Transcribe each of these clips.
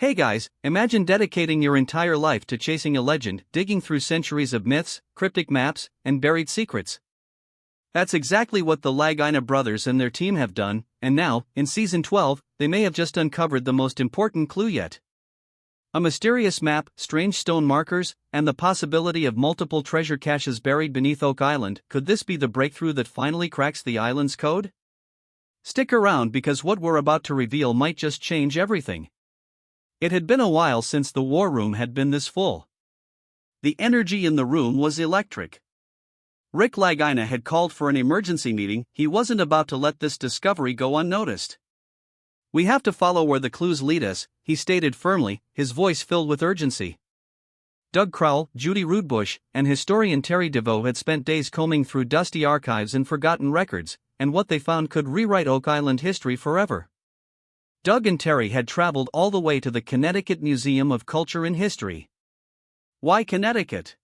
Hey guys, imagine dedicating your entire life to chasing a legend, digging through centuries of myths, cryptic maps, and buried secrets. That's exactly what the Lagina brothers and their team have done, and now, in Season 12, they may have just uncovered the most important clue yet. A mysterious map, strange stone markers, and the possibility of multiple treasure caches buried beneath Oak Island. Could this be the breakthrough that finally cracks the island's code? Stick around because what we're about to reveal might just change everything. It had been a while since the war room had been this full. The energy in the room was electric. Rick Lagina had called for an emergency meeting. He wasn't about to let this discovery go unnoticed. "We have to follow where the clues lead us," he stated firmly, his voice filled with urgency. Doug Crowell, Judy Rudbush, and historian Terry DeVoe had spent days combing through dusty archives and forgotten records, and what they found could rewrite Oak Island history forever. Doug and Terry had traveled all the way to the Connecticut Museum of Culture and History. Why Connecticut?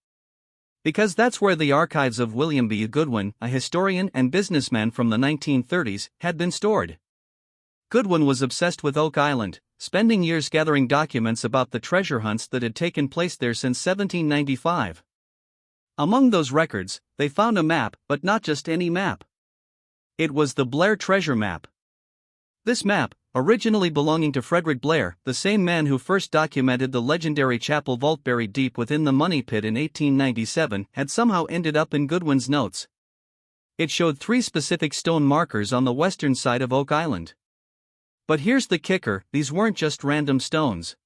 Because that's where the archives of William B. Goodwin, a historian and businessman from the 1930s, had been stored. Goodwin was obsessed with Oak Island, spending years gathering documents about the treasure hunts that had taken place there since 1795. Among those records, they found a map, but not just any map. It was the Blair Treasure Map. This map, originally belonging to Frederick Blair, the same man who first documented the legendary chapel vault buried deep within the Money Pit in 1897, had somehow ended up in Goodwin's notes. It showed 3 specific stone markers on the western side of Oak Island. But here's the kicker, these weren't just random stones.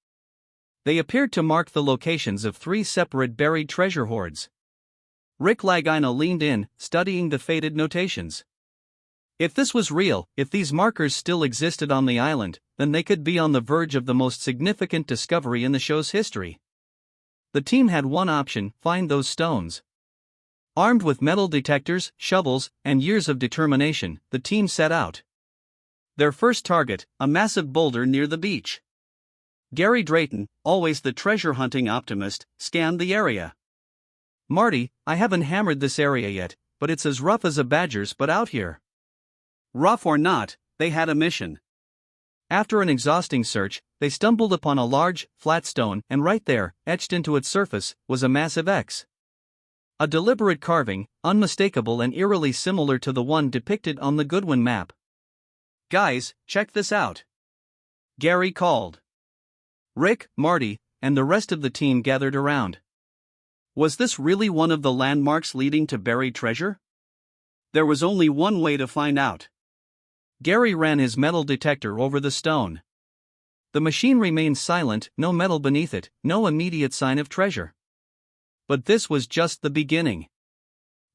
They appeared to mark the locations of 3 separate buried treasure hoards. Rick Lagina leaned in, studying the faded notations. If this was real, if these markers still existed on the island, then they could be on the verge of the most significant discovery in the show's history. The team had one option: find those stones. Armed with metal detectors, shovels, and years of determination, the team set out. Their first target, a massive boulder near the beach. Gary Drayton, always the treasure hunting optimist, scanned the area. "Marty, I haven't hammered this area yet, but it's as rough as a badger's butt out here." Rough or not, they had a mission. After an exhausting search, they stumbled upon a large, flat stone, and right there, etched into its surface, was a massive X. A deliberate carving, unmistakable and eerily similar to the one depicted on the Goodwin map. "Guys, check this out," Gary called. Rick, Marty, and the rest of the team gathered around. Was this really one of the landmarks leading to buried treasure? There was only one way to find out. Gary ran his metal detector over the stone. The machine remained silent, no metal beneath it, no immediate sign of treasure. But this was just the beginning.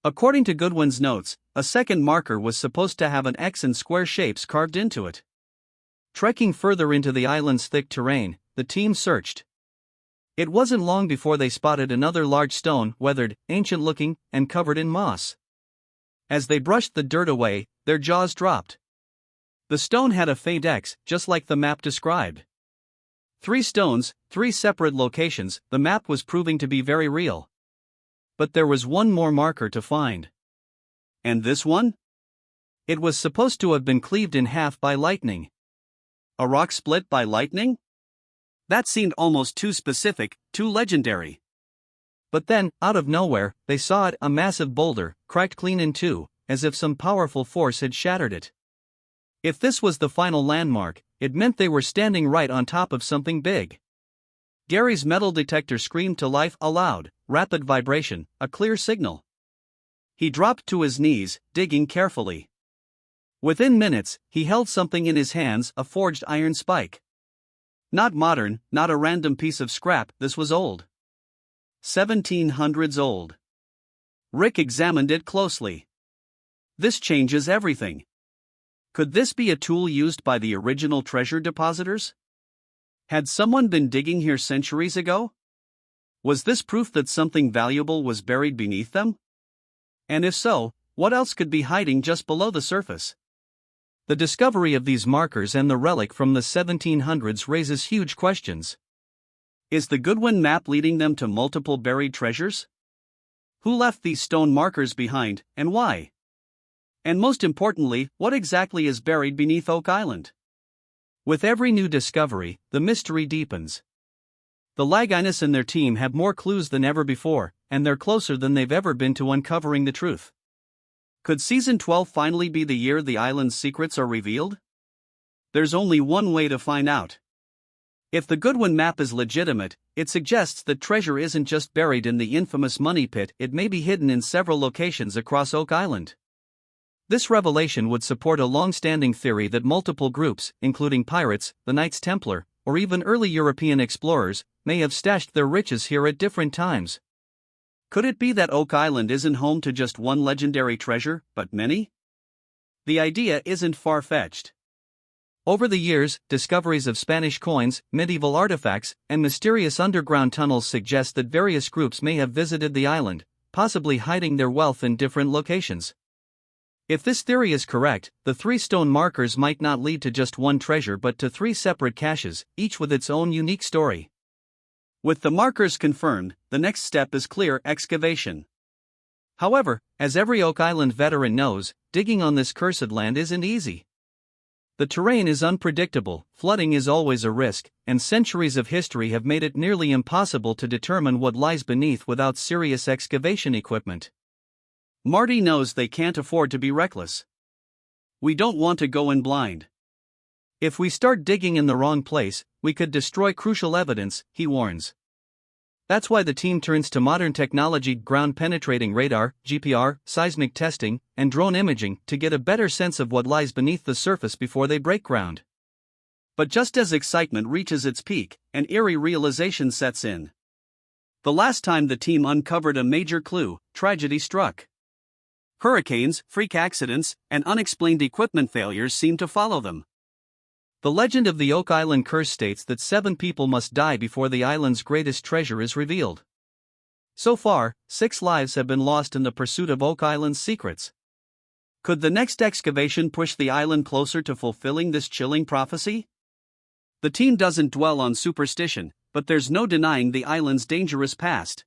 According to Goodwin's notes, a second marker was supposed to have an X and square shapes carved into it. Trekking further into the island's thick terrain, the team searched. It wasn't long before they spotted another large stone, weathered, ancient-looking, and covered in moss. As they brushed the dirt away, their jaws dropped. The stone had a faint X, just like the map described. 3 stones, 3 separate locations. The map was proving to be very real. But there was one more marker to find. And this one? It was supposed to have been cleaved in half by lightning. A rock split by lightning? That seemed almost too specific, too legendary. But then, out of nowhere, they saw it, a massive boulder, cracked clean in 2, as if some powerful force had shattered it. If this was the final landmark, it meant they were standing right on top of something big. Gary's metal detector screamed to life, a loud, rapid vibration, a clear signal. He dropped to his knees, digging carefully. Within minutes, he held something in his hands, a forged iron spike. Not modern, not a random piece of scrap, this was old. 1700s old. Rick examined it closely. This changes everything. Could this be a tool used by the original treasure depositors? Had someone been digging here centuries ago? Was this proof that something valuable was buried beneath them? And if so, what else could be hiding just below the surface? The discovery of these markers and the relic from the 1700s raises huge questions. Is the Goodwin map leading them to multiple buried treasures? Who left these stone markers behind, and why? And most importantly, what exactly is buried beneath Oak Island? With every new discovery, the mystery deepens. The Laginus and their team have more clues than ever before, and they're closer than they've ever been to uncovering the truth. Could Season 12 finally be the year the island's secrets are revealed? There's only one way to find out. If the Goodwin map is legitimate, it suggests that treasure isn't just buried in the infamous money pit, it may be hidden in several locations across Oak Island. This revelation would support a long-standing theory that multiple groups, including pirates, the Knights Templar, or even early European explorers, may have stashed their riches here at different times. Could it be that Oak Island isn't home to just one legendary treasure, but many? The idea isn't far-fetched. Over the years, discoveries of Spanish coins, medieval artifacts, and mysterious underground tunnels suggest that various groups may have visited the island, possibly hiding their wealth in different locations. If this theory is correct, the 3 stone markers might not lead to just one treasure but to 3 separate caches, each with its own unique story. With the markers confirmed, the next step is clear: excavation. However, as every Oak Island veteran knows, digging on this cursed land isn't easy. The terrain is unpredictable, flooding is always a risk, and centuries of history have made it nearly impossible to determine what lies beneath without serious excavation equipment. Marty knows they can't afford to be reckless. We don't want to go in blind. If we start digging in the wrong place, we could destroy crucial evidence, he warns. That's why the team turns to modern technology: ground-penetrating radar, GPR, seismic testing, and drone imaging to get a better sense of what lies beneath the surface before they break ground. But just as excitement reaches its peak, an eerie realization sets in. The last time the team uncovered a major clue, tragedy struck. Hurricanes, freak accidents, and unexplained equipment failures seem to follow them. The legend of the Oak Island curse states that 7 people must die before the island's greatest treasure is revealed. So far, 6 lives have been lost in the pursuit of Oak Island's secrets. Could the next excavation push the island closer to fulfilling this chilling prophecy? The team doesn't dwell on superstition, but there's no denying the island's dangerous past.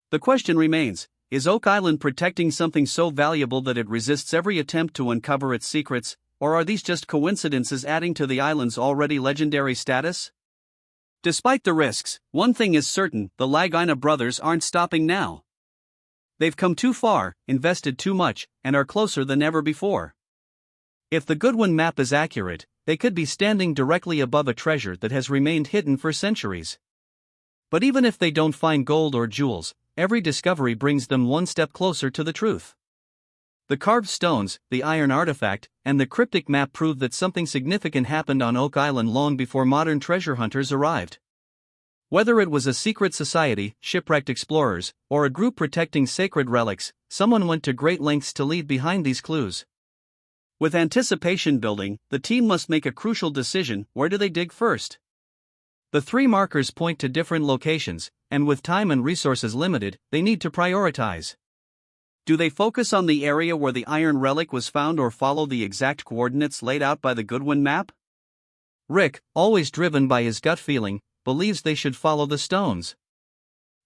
The question remains: is Oak Island protecting something so valuable that it resists every attempt to uncover its secrets? Or are these just coincidences adding to the island's already legendary status? Despite the risks, one thing is certain: the Laginus brothers aren't stopping now. They've come too far, invested too much, and are closer than ever before. If the Goodwin map is accurate, they could be standing directly above a treasure that has remained hidden for centuries. But even if they don't find gold or jewels, every discovery brings them one step closer to the truth. The carved stones, the iron artifact, and the cryptic map prove that something significant happened on Oak Island long before modern treasure hunters arrived. Whether it was a secret society, shipwrecked explorers, or a group protecting sacred relics, someone went to great lengths to leave behind these clues. With anticipation building, the team must make a crucial decision: where do they dig first? The 3 markers point to different locations, and with time and resources limited, they need to prioritize. Do they focus on the area where the iron relic was found or follow the exact coordinates laid out by the Goodwin map? Rick, always driven by his gut feeling, believes they should follow the stones.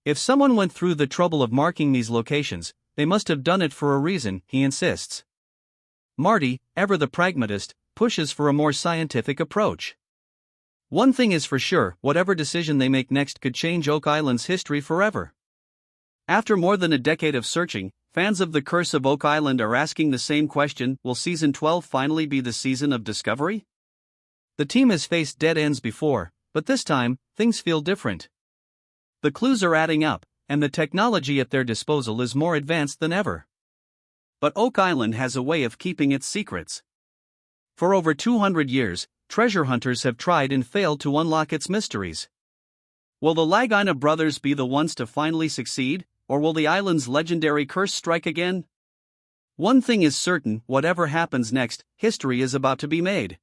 If someone went through the trouble of marking these locations, they must have done it for a reason, he insists. Marty, ever the pragmatist, pushes for a more scientific approach. One thing is for sure: whatever decision they make next could change Oak Island's history forever. After more than a decade of searching, fans of The Curse of Oak Island are asking the same question: will Season 12 finally be the season of discovery? The team has faced dead ends before, but this time, things feel different. The clues are adding up, and the technology at their disposal is more advanced than ever. But Oak Island has a way of keeping its secrets. For over 200 years, treasure hunters have tried and failed to unlock its mysteries. Will the Laginus brothers be the ones to finally succeed, or will the island's legendary curse strike again? One thing is certain: whatever happens next, history is about to be made.